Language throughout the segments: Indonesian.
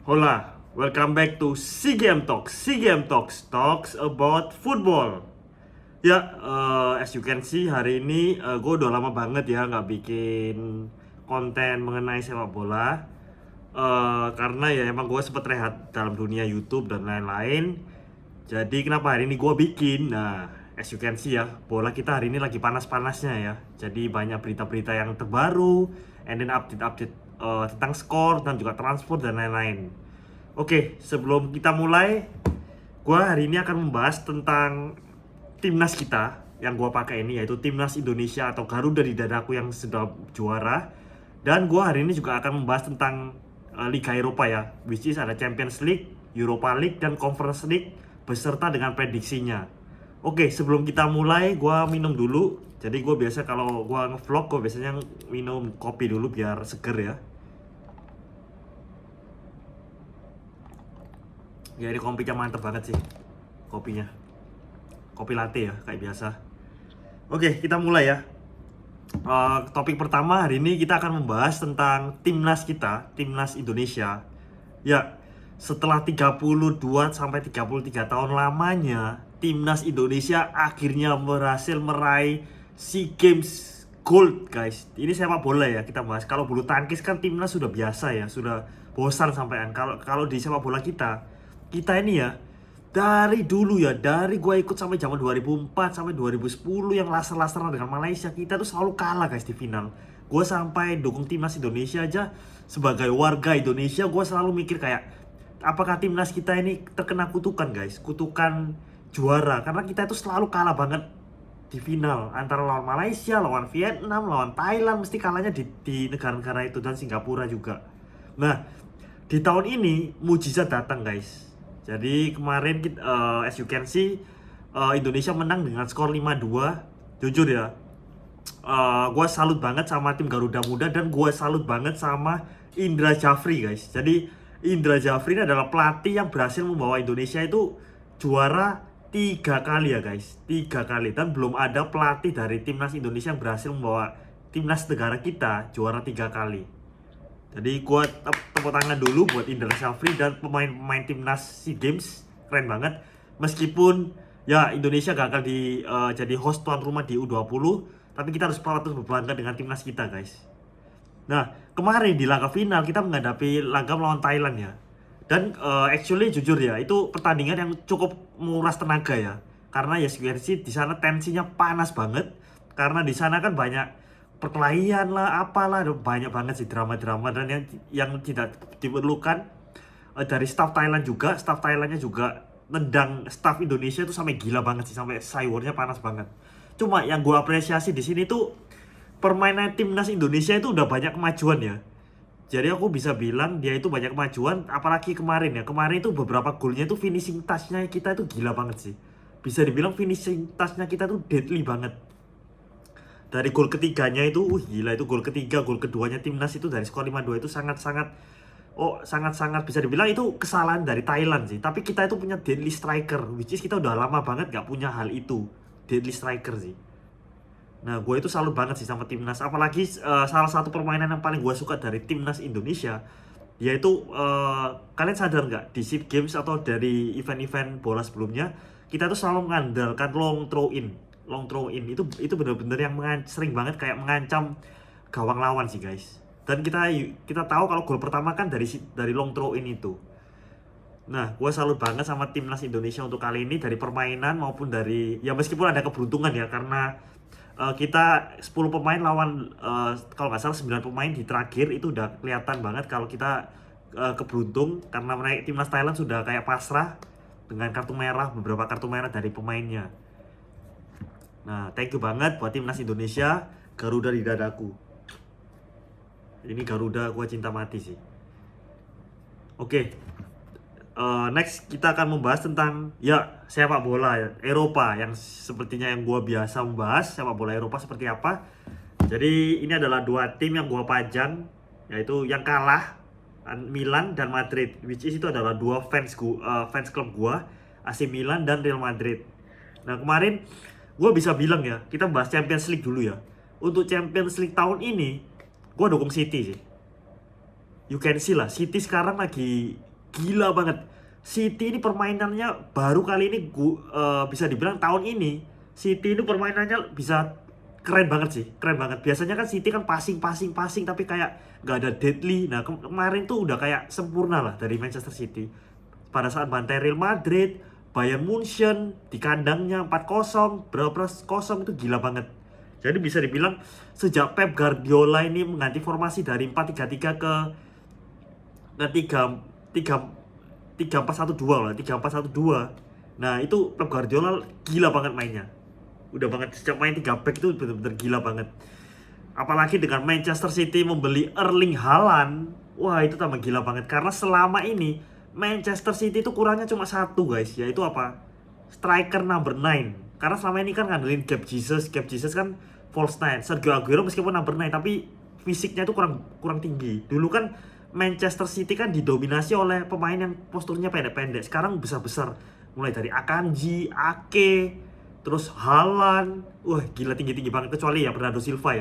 Hola, welcome back to SEA Game Talks. SEA Game Talks talks about football. Ya, as you can see hari ini gue udah lama banget ya nggak bikin konten mengenai sepak bola. Karena ya emang gue sempet rehat dalam dunia YouTube dan lain-lain. Jadi kenapa hari ini gue bikin? Nah, as you can see ya, bola kita hari ini lagi panas-panasnya ya. Jadi banyak berita-berita yang terbaru, and then update-update tentang skor dan juga transfer dan lain-lain. Oke, sebelum kita mulai, gue hari ini akan membahas tentang timnas kita yang gue pakai ini, yaitu timnas Indonesia atau Garuda di dadaku yang sudah juara. Dan gue hari ini juga akan membahas tentang Liga Eropa ya, which is ada Champions League, Europa League, dan Conference League beserta dengan prediksinya. Oke, sebelum kita mulai, gue minum dulu. Jadi gue biasa kalau gue nge-vlog, gue biasanya minum kopi dulu biar seger ya. Ya ini kopinya mantep banget sih, kopinya. Kopi latte ya, kayak biasa. Oke, kita mulai ya. Topik pertama hari ini kita akan membahas tentang timnas kita, timnas Indonesia. Ya, setelah 32 sampai 33 tahun lamanya, timnas Indonesia akhirnya berhasil meraih SEA Games Gold, guys. Ini sepak bola ya kita bahas. Kalau bulu tangkis kan timnas sudah biasa ya, sudah bosan sampean. Kalau di sepak bola kita ini ya dari dulu ya, dari gue ikut sampai zaman 2004 sampai 2010 yang laser-laseran dengan Malaysia, kita tuh selalu kalah guys di final. Gue sampai dukung timnas Indonesia aja, sebagai warga Indonesia gue selalu mikir kayak apakah timnas kita ini terkena kutukan guys, kutukan juara, karena kita itu selalu kalah banget di final antara lawan Malaysia, lawan Vietnam, lawan Thailand, mesti kalahnya di negara-negara itu, dan Singapura juga. Nah, di tahun ini mujizat datang guys. Jadi kemarin as you can see, Indonesia menang dengan skor 5-2. Jujur ya, gue salut banget sama tim Garuda Muda, dan gue salut banget sama Indra Jafri guys. Jadi Indra Jafri ini adalah pelatih yang berhasil membawa Indonesia itu juara 3 kali ya guys, 3 kali. Dan belum ada pelatih dari timnas Indonesia yang berhasil membawa timnas negara kita juara 3 kali. Jadi gue tepuk tangan dulu buat Indra Syafri dan pemain-pemain timnas SEA Games, keren banget. Meskipun ya Indonesia gagal jadi host tuan rumah di U20, tapi kita harus patut berbangga dengan timnas kita guys. Nah, kemarin di laga final kita menghadapi laga melawan Thailand ya. Dan actually jujur ya, itu pertandingan yang cukup menguras tenaga ya. Karena ya sebenarnya di sana tensinya panas banget. Karena di sana kan banyak perkelahian lah, apalah, banyak banget sih drama-drama, dan yang tidak diperlukan dari staff Thailand juga. Staff Thailandnya juga nendang staff Indonesia itu sampai gila banget sih, sampai sayurnya panas banget. Cuma yang gue apresiasi di sini tuh permainan timnas Indonesia itu udah banyak kemajuan ya. Jadi aku bisa bilang dia itu banyak kemajuan, apalagi kemarin ya. Kemarin itu beberapa golnya itu finishing touch-nya kita itu gila banget sih. Bisa dibilang finishing touch-nya kita tuh deadly banget. Dari gol ketiganya itu, gila, itu gol ketiga, gol keduanya timnas itu dari skor 5-2 itu sangat-sangat bisa dibilang itu kesalahan dari Thailand sih. Tapi kita itu punya deadly striker, which is kita udah lama banget gak punya hal itu, deadly striker sih. Nah, gue itu salut banget sih sama timnas. Apalagi salah satu permainan yang paling gue suka dari timnas Indonesia, yaitu kalian sadar nggak, di SEA Games atau dari event-event bola sebelumnya, kita tuh selalu mengandalkan long throw in itu benar-benar yang sering banget kayak mengancam gawang lawan sih guys. Dan kita tahu kalau gol pertama kan dari long throw in itu. Nah, gue salut banget sama timnas Indonesia untuk kali ini, dari permainan maupun dari ya, meskipun ada keberuntungan ya, karena kita 10 pemain lawan kalau nggak salah 9 pemain di terakhir, itu udah kelihatan banget kalau kita keberuntung, karena timnas Thailand sudah kayak pasrah dengan kartu merah, beberapa kartu merah dari pemainnya. Nah, thank you banget buat timnas Indonesia, Garuda di dadaku. Ini Garuda gue cinta mati sih. Oke, next kita akan membahas tentang ya sepak bola ya, Eropa, yang sepertinya yang gue biasa membahas sepak bola Eropa seperti apa. Jadi ini adalah dua tim yang gue pajang, yaitu yang kalah Milan dan Madrid, which is itu adalah dua fans klub gue, AC Milan dan Real Madrid. Nah, kemarin gue bisa bilang ya, kita bahas Champions League dulu ya. Untuk Champions League tahun ini, gue dukung City sih. You can see lah, City sekarang lagi gila banget. City ini permainannya baru kali ini bisa dibilang tahun ini City ini permainannya bisa keren banget sih, keren banget. Biasanya kan City kan passing tapi kayak nggak ada deadly. Nah kemarin tuh udah kayak sempurna lah dari Manchester City. Pada saat bantai Real Madrid, Bayern Munchen di kandangnya 4-0, berapa 0 itu gila banget. Jadi bisa dibilang sejak Pep Guardiola ini mengganti formasi dari 4-3-3 ke 3-4-1-2 lah, 3-4-1-2. Nah itu Pep Guardiola gila banget mainnya. Udah banget, sejak main 3 back itu bener-bener gila banget. Apalagi dengan Manchester City membeli Erling Haaland, wah itu tambah gila banget. Karena selama ini Manchester City itu kurangnya cuma satu guys, yaitu apa? Striker number 9. Karena selama ini kan ngandelin Gab Jesus kan false 9. Sergio Aguero meskipun number 9 tapi fisiknya itu kurang tinggi. Dulu kan Manchester City kan didominasi oleh pemain yang posturnya pendek-pendek. Sekarang besar-besar. Mulai dari Akanji, Ake, terus Haaland. Wah gila tinggi-tinggi banget. Kecuali ya Bernardo Silva.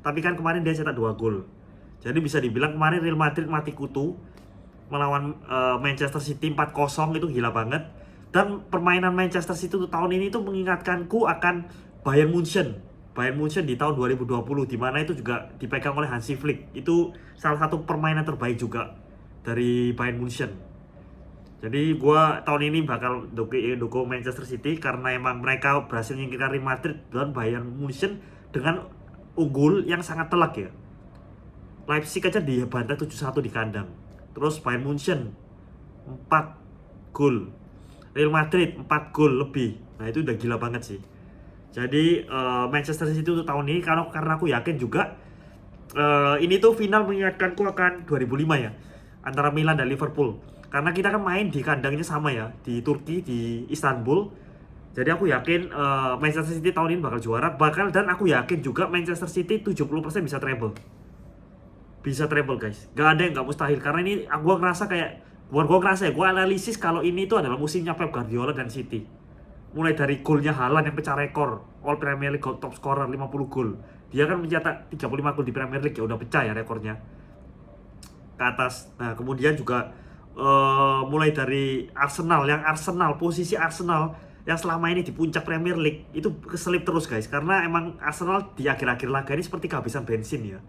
Tapi kan kemarin dia cetak 2 gol. Jadi bisa dibilang kemarin Real Madrid mati kutu melawan Manchester City 4-0 itu gila banget. Dan permainan Manchester City tuh tahun ini tuh mengingatkanku akan Bayern Munchen di tahun 2020, di mana itu juga dipegang oleh Hansi Flick. Itu salah satu permainan terbaik juga dari Bayern Munchen. Jadi gua tahun ini bakal dukung Manchester City karena emang mereka berhasil menyingkirkan Real Madrid dan Bayern Munchen dengan unggul yang sangat telak ya. Leipzig aja dibantai 7-1 di kandang. Terus Bayern Munchen 4 gol. Real Madrid 4 gol lebih. Nah itu udah gila banget sih. Jadi Manchester City untuk tahun ini karena aku yakin juga ini tuh final mengingatkanku akan 2005 ya, antara Milan dan Liverpool. Karena kita kan main di kandangnya sama ya, di Turki, di Istanbul. Jadi aku yakin Manchester City tahun ini bakal juara. Dan aku yakin juga Manchester City 70% bisa treble. Bisa treble guys, gak ada yang gak mustahil. Karena ini gue ngerasa gue analisis kalau ini tuh adalah musimnya Pep Guardiola dan City. Mulai dari golnya Haaland yang pecah rekor All Premier League top scorer 50 gol. Dia kan mencetak 35 gol di Premier League ya, udah pecah ya rekornya ke atas. Nah kemudian juga mulai dari Arsenal, posisi Arsenal yang selama ini di puncak Premier League itu keselip terus guys. Karena emang Arsenal di akhir-akhir laga ini seperti kehabisan bensin ya.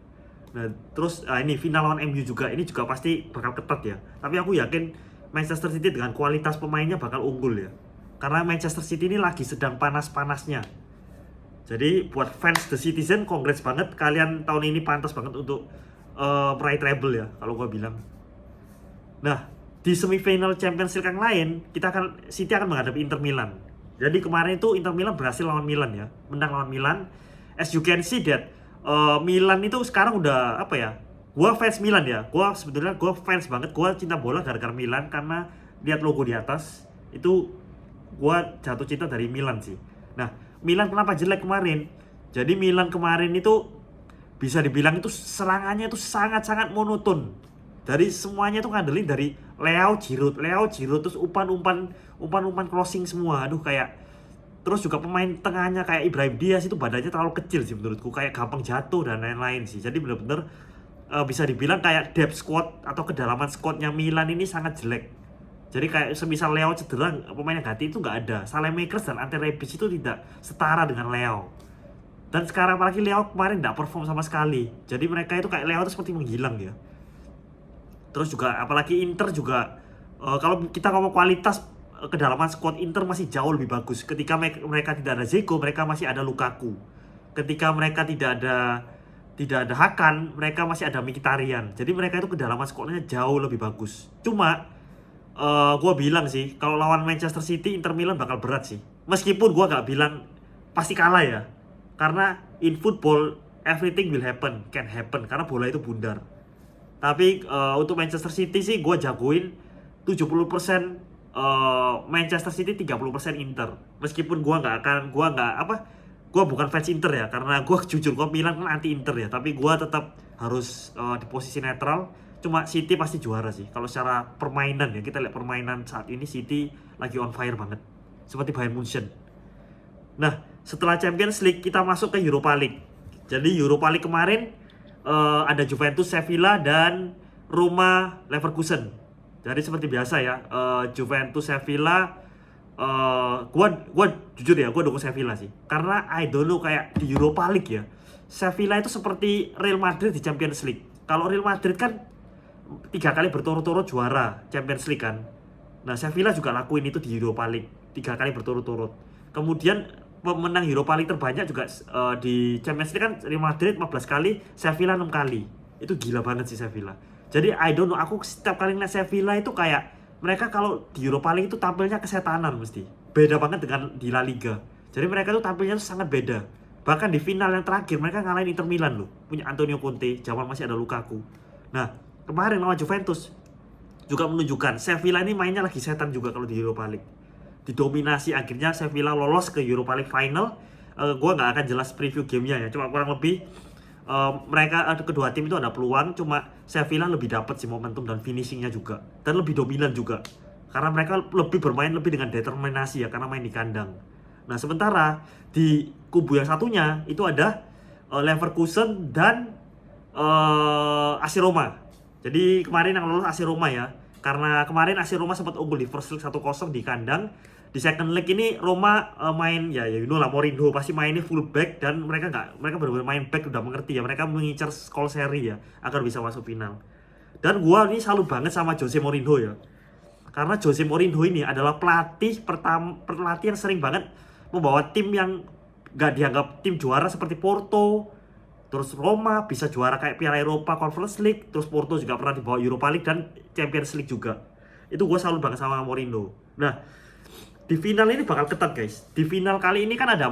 Nah terus ini final lawan MU juga, ini juga pasti bakal ketat ya. Tapi aku yakin Manchester City dengan kualitas pemainnya bakal unggul ya. Karena Manchester City ini lagi sedang panas-panasnya. Jadi buat fans The Citizen, congrats banget. Kalian tahun ini pantas banget untuk meraih treble ya, kalau gue bilang. Nah, di semifinal Champions League yang lain, City akan menghadapi Inter Milan. Jadi kemarin itu Inter Milan berhasil lawan Milan ya. Menang lawan Milan. As you can see that, Milan itu sekarang udah apa ya? Gue fans Milan ya. Sebetulnya gue fans banget. Gue cinta bola gara-gara Milan karena lihat logo di atas. Itu gue jatuh cinta dari Milan sih. Nah, Milan kenapa jelek kemarin? Jadi Milan kemarin itu bisa dibilang itu serangannya itu sangat-sangat monoton. Dari semuanya tuh ngandelin dari Leao Giroud terus umpan crossing semua. Aduh kayak terus juga pemain tengahnya kayak Ibrahim Diaz itu badannya terlalu kecil sih menurutku, kayak gampang jatuh dan lain-lain sih. Jadi bener-bener bisa dibilang kayak depth squad atau kedalaman squadnya Milan ini sangat jelek. Jadi kayak semisal Leo cedera, pemain yang ganti itu nggak ada. Saelemaekers dan Ante Rebic itu tidak setara dengan Leo. Dan sekarang apalagi Leo kemarin nggak perform sama sekali. Jadi mereka itu kayak Leo itu seperti menghilang ya. Terus juga apalagi Inter juga, kalau kita ngomong kualitas kedalaman squad Inter masih jauh lebih bagus. Ketika mereka tidak ada Dzeko, mereka masih ada Lukaku. Ketika mereka tidak ada Hakan, mereka masih ada Mkhitaryan. Jadi mereka itu kedalaman squadnya jauh lebih bagus. Cuma gue bilang sih kalau lawan Manchester City, Inter Milan bakal berat sih. Meskipun gue gak bilang pasti kalah ya, karena in football everything will happen, can happen, karena bola itu bundar. Tapi untuk Manchester City sih gue jagoin 70% Manchester City, 30% Inter. Meskipun gue bukan fans Inter ya, karena gue jujur gue Milan kan anti Inter ya, tapi gue tetap harus di posisi netral. Cuma City pasti juara sih. Kalau secara permainan ya, kita lihat permainan saat ini City lagi on fire banget. Seperti Bayern Munchen. Nah, setelah Champions League kita masuk ke Europa League. Jadi Europa League kemarin ada Juventus, Sevilla, dan Roma Leverkusen. Jadi seperti biasa ya, Juventus Sevilla, gua jujur ya, gua dukung Sevilla sih. Karena I don't know, kayak di Europa League ya, Sevilla itu seperti Real Madrid di Champions League. Kalau Real Madrid kan 3 kali berturut-turut juara Champions League kan. Nah, Sevilla juga lakuin itu di Europa League 3 kali berturut-turut. Kemudian pemenang Europa League terbanyak juga di Champions League kan Real Madrid 15 kali, Sevilla 6 kali. Itu gila banget sih Sevilla. Jadi I don't know, aku setiap kali ngeliat Sevilla itu kayak mereka kalau di Europa League itu tampilnya kesetanan mesti. Beda banget dengan di La Liga. Jadi mereka tuh tampilnya tuh sangat beda. Bahkan di final yang terakhir mereka ngalahin Inter Milan loh. Punya Antonio Conte, zaman masih ada Lukaku. Nah, kemarin lawan Juventus juga menunjukkan Sevilla ini mainnya lagi setan juga kalau di Europa League. Didominasi, akhirnya Sevilla lolos ke Europa League final. Gua nggak akan jelas preview gamenya ya, cuma kurang lebih mereka kedua tim itu ada peluang, cuma Sevilla lebih dapat sih momentum dan finishingnya juga, dan lebih dominan juga karena mereka lebih bermain lebih dengan determinasi ya, karena main di kandang. Nah, sementara di kubu yang satunya itu ada Leverkusen dan AC Roma. Jadi kemarin yang lolos AC Roma ya, karena kemarin AC Roma sempat unggul di first leg 1-0 di kandang. Di second leg ini Roma main ya you know lah, Mourinho pasti mainnya full back, dan mereka benar-benar main back, udah mengerti ya, mereka mengincar skor seri ya agar bisa masuk final. Dan gua ini salut banget sama Jose Mourinho ya, karena Jose Mourinho ini adalah pelatih yang sering banget membawa tim yang gak dianggap tim juara seperti Porto, terus Roma bisa juara kayak Piala Eropa, Conference League, terus Porto juga pernah dibawa Europa League dan Champions League juga. Itu gue salut banget sama Mourinho. Nah, di final ini bakal ketat guys. Di final kali ini kan ada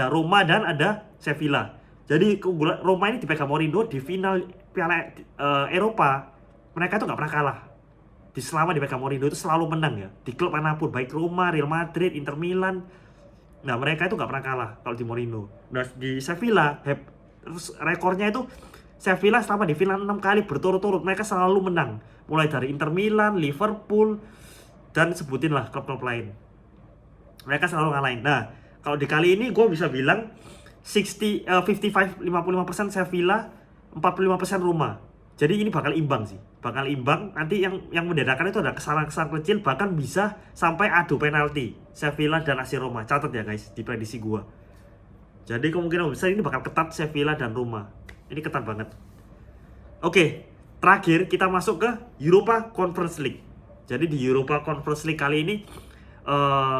Roma dan ada Sevilla. Jadi Roma ini dipegang Mourinho di final Piala Eropa. Mereka tuh nggak pernah kalah. Selama dipegang Mourinho itu selalu menang ya. Di klub manapun, baik Roma, Real Madrid, Inter Milan. Nah, mereka itu nggak pernah kalah kalau di Mourinho. Nah, di Sevilla, terus rekornya itu Sevilla selama di final 6 kali berturut-turut mereka selalu menang. Mulai dari Inter Milan, Liverpool, dan sebutin lah klub-klub lain. Mereka selalu ngalahin. Nah, kalau di kali ini gue bisa bilang 55% Sevilla, 45% Roma. Jadi ini bakal imbang sih. Bakal imbang. Nanti yang membedakan itu ada kesalahan-kesalahan kecil, bahkan bisa sampai adu penalti Sevilla dan AC Roma. Catat ya guys di prediksi gue. Jadi kemungkinan besar ini bakal ketat Sevilla dan Roma. Ini ketat banget. Oke, terakhir kita masuk ke Europa Conference League. Jadi di Europa Conference League kali ini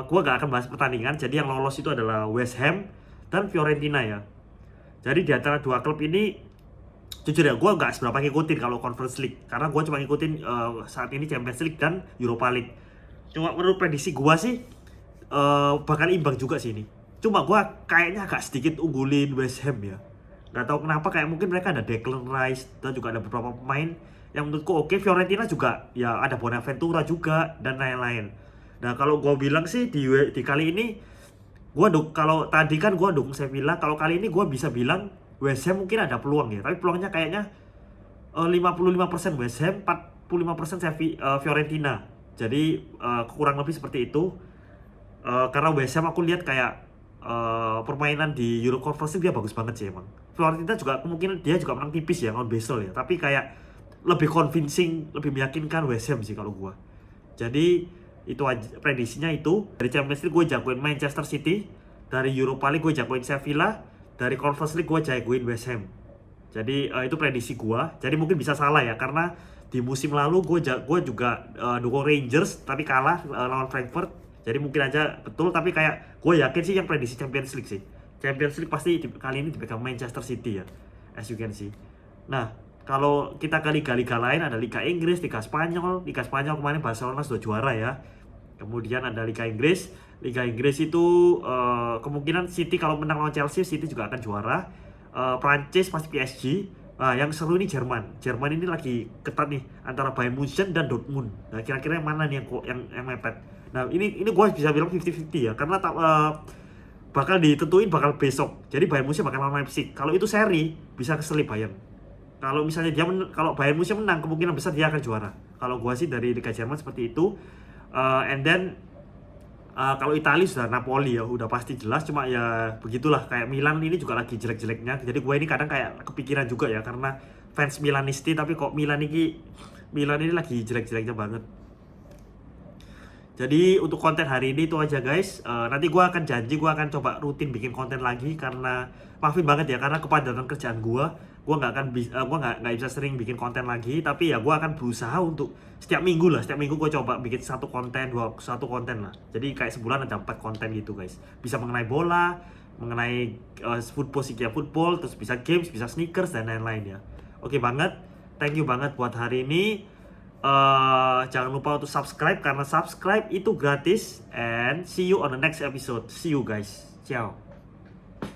gue gak akan bahas pertandingan. Jadi yang lolos itu adalah West Ham dan Fiorentina ya. Jadi di antara dua klub ini, jujur ya, gue gak seberapa ngikutin kalau Conference League, karena gue cuma ngikutin saat ini Champions League dan Europa League. Cuma menurut prediksi gue sih bakal imbang juga sih ini. Cuma gue kayaknya agak sedikit unggulin West Ham ya. Gak tahu kenapa, kayak mungkin mereka ada Declan Rice dan juga ada beberapa pemain yang menurutku oke. Fiorentina juga ya, ada Bonaventura juga dan lain-lain. Nah, kalau gue bilang sih di kali ini kalau tadi kan gue dukung Sevilla, kalau kali ini gue bisa bilang West Ham mungkin ada peluang ya, tapi peluangnya kayaknya 55% West Ham, 45% Fiorentina. Jadi kurang lebih seperti itu. Karena West Ham aku lihat kayak permainan di Euro Conference dia bagus banget sih emang. Fiorentina juga kemungkinan dia juga menang tipis ya lawan Basel ya, tapi kayak lebih convincing, lebih meyakinkan West Ham sih kalau gue. Jadi itu aja prediksinya itu. Dari Champions League gue jagoin Manchester City, dari Europa League gue jagoin Sevilla, dari Conference League gue jagoin West Ham. Jadi itu prediksi gue. Jadi mungkin bisa salah ya, karena di musim lalu gue juga dukung Rangers tapi kalah lawan Frankfurt. Jadi mungkin aja betul, tapi kayak gue yakin sih yang prediksi Champions League sih. Champions League pasti kali ini dipegang Manchester City ya, as you can see. Nah, kalau kita ke liga-liga lain, ada Liga Inggris, Liga Spanyol. Liga Spanyol kemarin Barcelona sudah juara ya. Kemudian ada Liga Inggris. Liga Inggris itu kemungkinan City kalau menang lawan Chelsea, City juga akan juara. Prancis pasti PSG. Yang seru ini Jerman. Jerman ini lagi ketat nih antara Bayern Munchen dan Dortmund. Nah, kira-kira yang mana nih yang mepet? Nah, ini gue bisa bilang 50-50 ya, karena bakal ditentuin bakal besok. Jadi Bayern Munchen bakal lawan Leipzig. Kalau itu seri bisa keselip Bayern. Kalau misalnya kalau Bayern Munchen menang, kemungkinan besar dia akan juara. Kalau gue sih dari Liga Jerman seperti itu. And then kalau Italia sudah Napoli ya, udah pasti jelas. Cuma ya begitulah, kayak Milan ini juga lagi jelek-jeleknya. Jadi gue ini kadang kayak kepikiran juga ya, karena fans Milanisti, tapi kok Milan ini lagi jelek-jeleknya banget. Jadi untuk konten hari ini itu aja guys. Nanti gue akan janji gue akan coba rutin bikin konten lagi karena maafin banget ya karena kepadatan kerjaan gue nggak akan nggak bisa sering bikin konten lagi. Tapi ya gue akan berusaha untuk setiap minggu gue coba bikin satu konten lah. Jadi kayak sebulan ada 4 konten gitu guys. Bisa mengenai bola, mengenai football, psikia football, terus bisa games, bisa sneakers dan lain-lain ya. Oke banget, thank you banget buat hari ini. Jangan lupa untuk subscribe karena subscribe itu gratis, and see you on the next episode. See you guys, ciao.